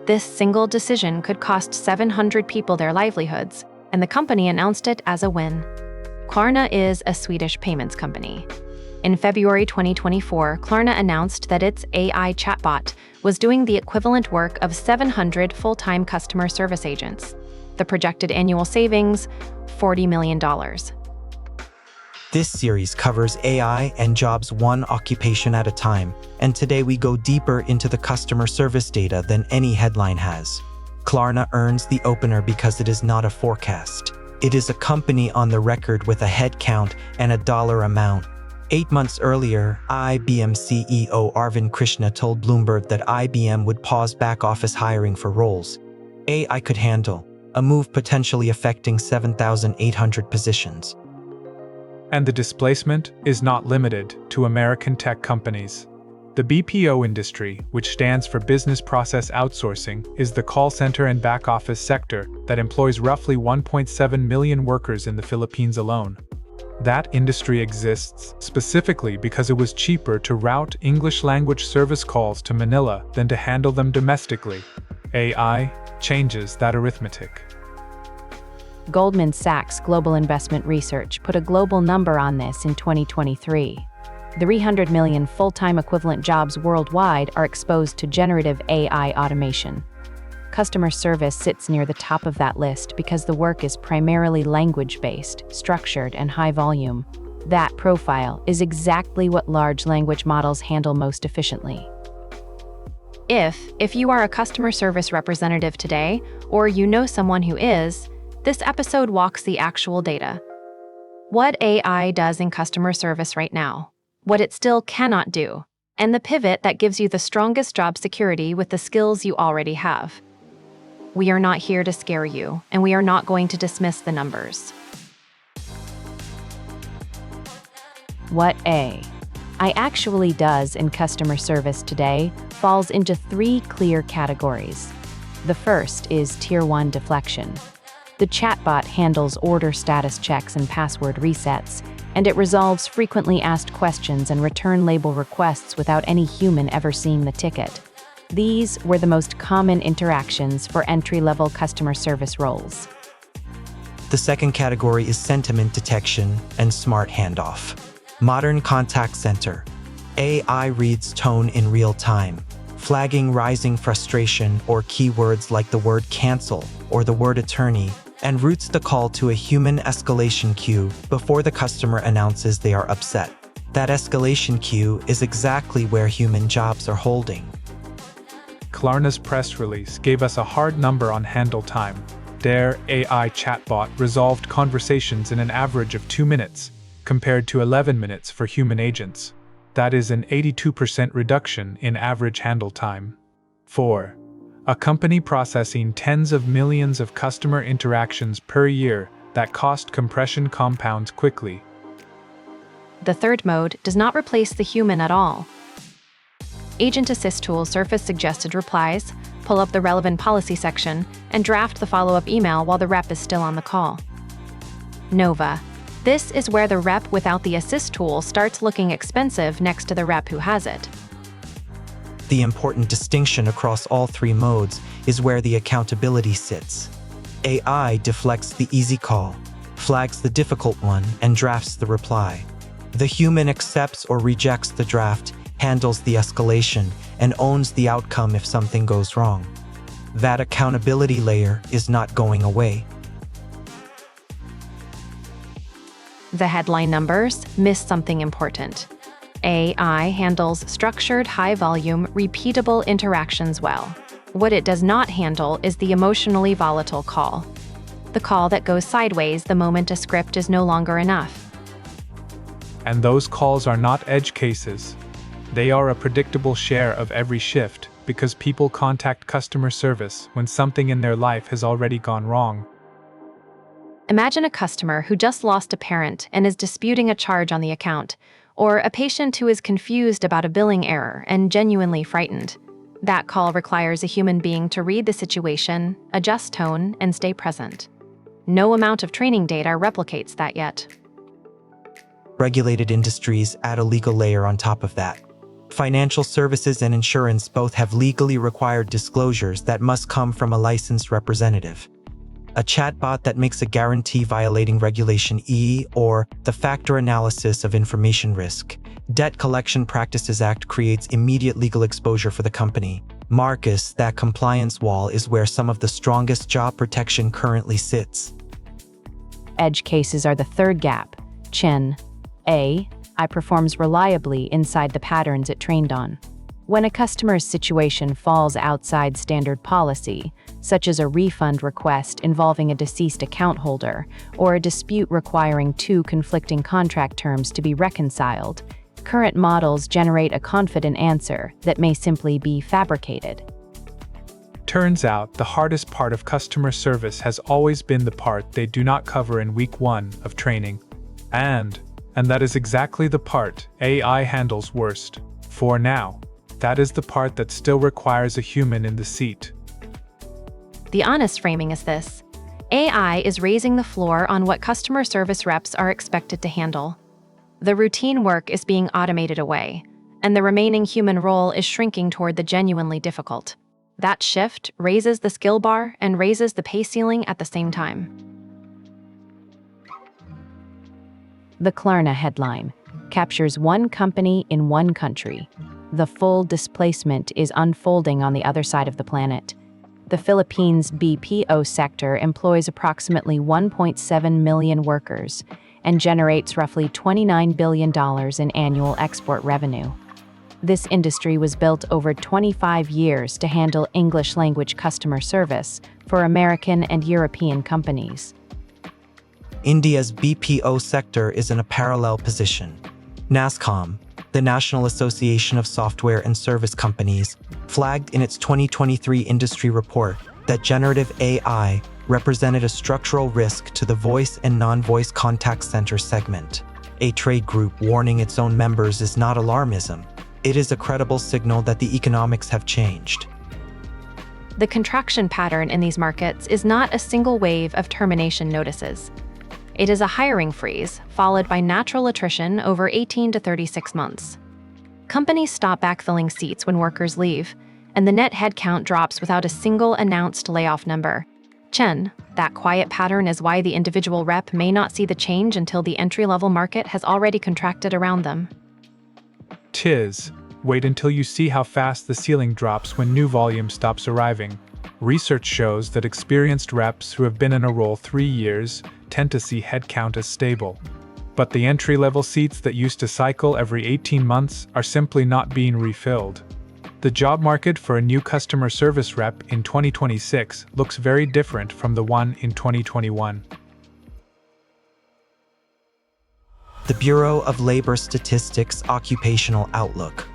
This single decision could cost 700 people their livelihoods, and the company announced it as a win. Klarna is a Swedish payments company. In February 2024, Klarna announced that its AI chatbot was doing the equivalent work of 700 full-time customer service agents. The projected annual savings, $40 million. This series covers AI and jobs one occupation at a time, and today we go deeper into the customer service data than any headline has. Klarna earns the opener because it is not a forecast. It is a company on the record with a head count and a dollar amount. 8 months earlier, IBM CEO Arvind Krishna told Bloomberg that IBM would pause back-office hiring for roles AI could handle, a move potentially affecting 7,800 positions. And the displacement is not limited to American tech companies. The BPO industry, which stands for Business Process Outsourcing, is the call center and back-office sector that employs roughly 1.7 million workers in the Philippines alone. That industry exists specifically because it was cheaper to route English-language service calls to Manila than to handle them domestically. AI changes that arithmetic. Goldman Sachs Global Investment Research put a global number on this in 2023. 300 million full-time equivalent jobs worldwide are exposed to generative AI automation. Customer service sits near the top of that list because the work is primarily language-based, structured, and high volume. That profile is exactly what large language models handle most efficiently. If you are a customer service representative today, or you know someone who is, this episode walks the actual data. What AI does in customer service right now, what it still cannot do, and the pivot that gives you the strongest job security with the skills you already have. We are not here to scare you, and we are not going to dismiss the numbers. What AI actually does in customer service today falls into 3 clear categories. The first is Tier 1 deflection. The chatbot handles order status checks and password resets, and it resolves frequently asked questions and return label requests without any human ever seeing the ticket. These were the most common interactions for entry-level customer service roles. The second category is sentiment detection and smart handoff. Modern contact center. AI reads tone in real time, flagging rising frustration or keywords like the word cancel or the word attorney, and routes the call to a human escalation queue before the customer announces they are upset. That escalation queue is exactly where human jobs are holding. Klarna's press release gave us a hard number on handle time. Their AI chatbot resolved conversations in an average of 2 minutes, compared to 11 minutes for human agents. That is an 82% reduction in average handle time. 4. A company processing tens of millions of customer interactions per year that cost compression compounds quickly. The third mode does not replace the human at all. Agent Assist tools surface suggested replies, pull up the relevant policy section, and draft the follow-up email while the rep is still on the call. Nova. This is where the rep without the assist tool starts looking expensive next to the rep who has it. The important distinction across all 3 modes is where the accountability sits. AI deflects the easy call, flags the difficult one, and drafts the reply. The human accepts or rejects the draft, handles the escalation, and owns the outcome if something goes wrong. That accountability layer is not going away. The headline numbers miss something important. AI handles structured, high-volume, repeatable interactions well. What it does not handle is the emotionally volatile call. The call that goes sideways the moment a script is no longer enough. And those calls are not edge cases. They are a predictable share of every shift because people contact customer service when something in their life has already gone wrong. Imagine a customer who just lost a parent and is disputing a charge on the account, or a patient who is confused about a billing error and genuinely frightened. That call requires a human being to read the situation, adjust tone, and stay present. No amount of training data replicates that yet. Regulated industries add a legal layer on top of that. Financial services and insurance both have legally required disclosures that must come from a licensed representative. A chatbot that makes a guarantee violating Regulation E or the factor analysis of information risk. Debt Collection Practices Act creates immediate legal exposure for the company. Marcus, that compliance wall is where some of the strongest job protection currently sits. Edge cases are the third gap. Chen. AI performs reliably inside the patterns it trained on. When a customer's situation falls outside standard policy, such as a refund request involving a deceased account holder or a dispute requiring two conflicting contract terms to be reconciled, current models generate a confident answer that may simply be fabricated. Turns out the hardest part of customer service has always been the part they do not cover in week 1 of training. And that is exactly the part AI handles worst. For now, that is the part that still requires a human in the seat. The honest framing is this: AI is raising the floor on what customer service reps are expected to handle. The routine work is being automated away, and the remaining human role is shrinking toward the genuinely difficult. That shift raises the skill bar and raises the pay ceiling at the same time. The Klarna headline captures one company in one country. The full displacement is unfolding on the other side of the planet. The Philippines' BPO sector employs approximately 1.7 million workers and generates roughly $29 billion in annual export revenue. This industry was built over 25 years to handle English-language customer service for American and European companies. India's BPO sector is in a parallel position. NASSCOM, the National Association of Software and Service Companies, flagged in its 2023 industry report that generative AI represented a structural risk to the voice and non-voice contact center segment. A trade group warning its own members is not alarmism. It is a credible signal that the economics have changed. The contraction pattern in these markets is not a single wave of termination notices. It is a hiring freeze, followed by natural attrition over 18 to 36 months. Companies stop backfilling seats when workers leave, and the net headcount drops without a single announced layoff number. Chen, that quiet pattern is why the individual rep may not see the change until the entry-level market has already contracted around them. Wait until you see how fast the ceiling drops when new volume stops arriving. Research shows that experienced reps who have been in a role 3 years tend to see headcount as stable. But the entry-level seats that used to cycle every 18 months are simply not being refilled. The job market for a new customer service rep in 2026 looks very different from the one in 2021. The Bureau of Labor Statistics Occupational Outlook.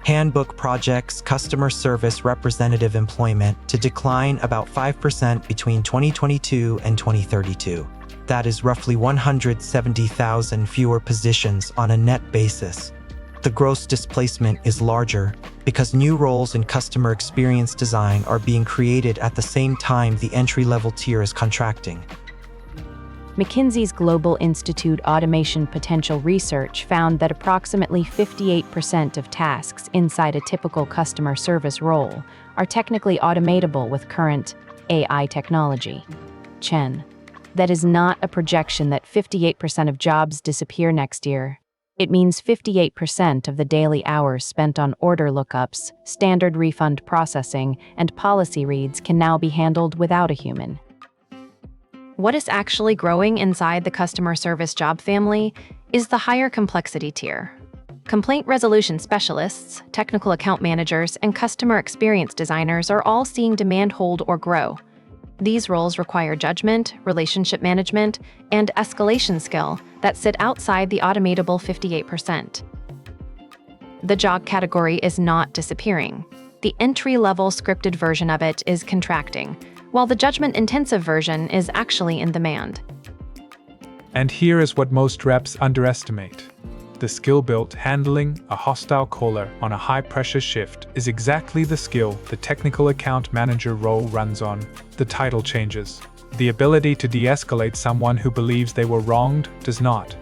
Handbook projects customer service representative employment to decline about 5% between 2022 and 2032. That is roughly 170,000 fewer positions on a net basis. The gross displacement is larger because new roles in customer experience design are being created at the same time the entry-level tier is contracting. McKinsey's Global Institute Automation Potential Research found that approximately 58% of tasks inside a typical customer service role are technically automatable with current AI technology. Chen. That is not a projection that 58% of jobs disappear next year. It means 58% of the daily hours spent on order lookups, standard refund processing, and policy reads can now be handled without a human. What is actually growing inside the customer service job family is the higher complexity tier. Complaint resolution specialists, technical account managers, and customer experience designers are all seeing demand hold or grow. These roles require judgment, relationship management, and escalation skill that sit outside the automatable 58%. The job category is not disappearing. The entry-level scripted version of it is contracting, while the judgment-intensive version is actually in demand. And here is what most reps underestimate. The skill built handling a hostile caller on a high-pressure shift is exactly the skill the technical account manager role runs on. The title changes. The ability to de-escalate someone who believes they were wronged does not.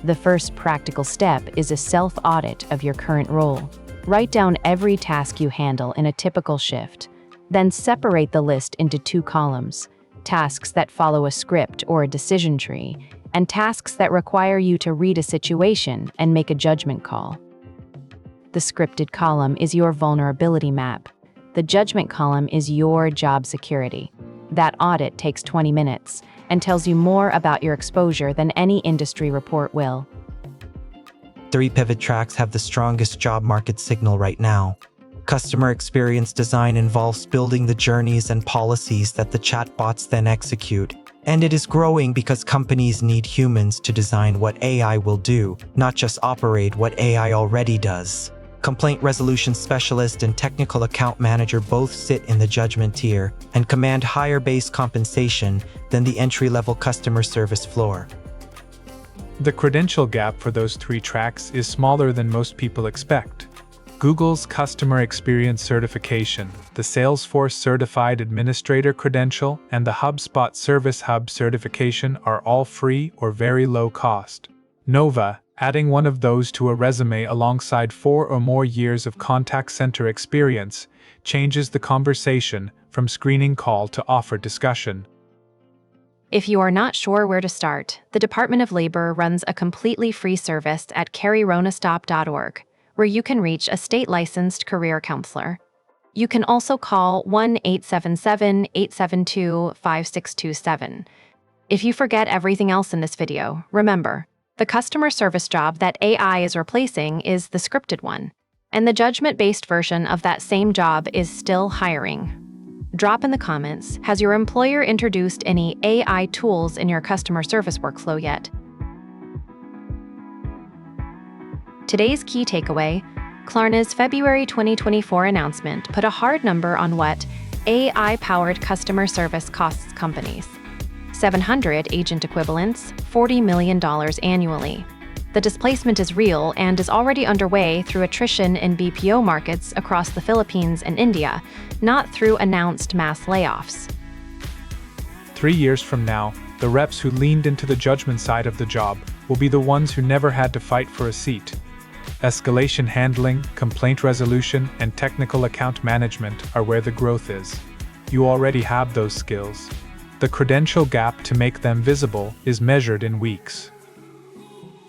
The first practical step is a self-audit of your current role. Write down every task you handle in a typical shift. Then separate the list into 2 columns: tasks that follow a script or a decision tree, and tasks that require you to read a situation and make a judgment call. The scripted column is your vulnerability map. The judgment column is your job security. That audit takes 20 minutes and tells you more about your exposure than any industry report will. 3 pivot tracks have the strongest job market signal right now. Customer experience design involves building the journeys and policies that the chatbots then execute. And it is growing because companies need humans to design what AI will do, not just operate what AI already does. Complaint resolution specialist and technical account manager both sit in the judgment tier and command higher base compensation than the entry-level customer service floor. The credential gap for those 3 tracks is smaller than most people expect. Google's Customer Experience Certification, the Salesforce Certified Administrator Credential, and the HubSpot Service Hub Certification are all free or very low cost. Nova, adding one of those to a resume alongside 4 or more years of contact center experience, changes the conversation from screening call to offer discussion. If you are not sure where to start, the Department of Labor runs a completely free service at carryronastop.org, where you can reach a state-licensed career counselor. You can also call 1-877-872-5627. If you forget everything else in this video, remember, the customer service job that AI is replacing is the scripted one, and the judgment-based version of that same job is still hiring. Drop in the comments, has your employer introduced any AI tools in your customer service workflow yet? Today's key takeaway: Klarna's February 2024 announcement put a hard number on what AI-powered customer service costs companies. 700 agent equivalents, $40 million annually. The displacement is real and is already underway through attrition in BPO markets across the Philippines and India, not through announced mass layoffs. 3 years from now, the reps who leaned into the judgment side of the job will be the ones who never had to fight for a seat. Escalation handling, complaint resolution, and technical account management are where the growth is. You already have those skills. The credential gap to make them visible is measured in weeks.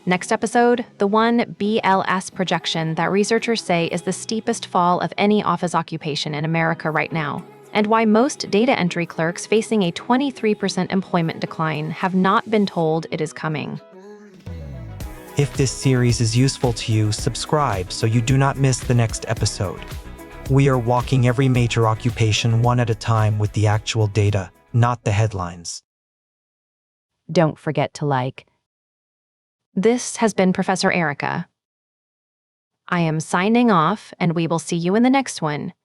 Next episode, the one BLS projection that researchers say is the steepest fall of any office occupation in America right now, and why most data entry clerks facing a 23% employment decline have not been told it is coming. If this series is useful to you, subscribe so you do not miss the next episode. We are walking every major occupation one at a time with the actual data, not the headlines. Don't forget to like. This has been Professor Erica. I am signing off, and we will see you in the next one.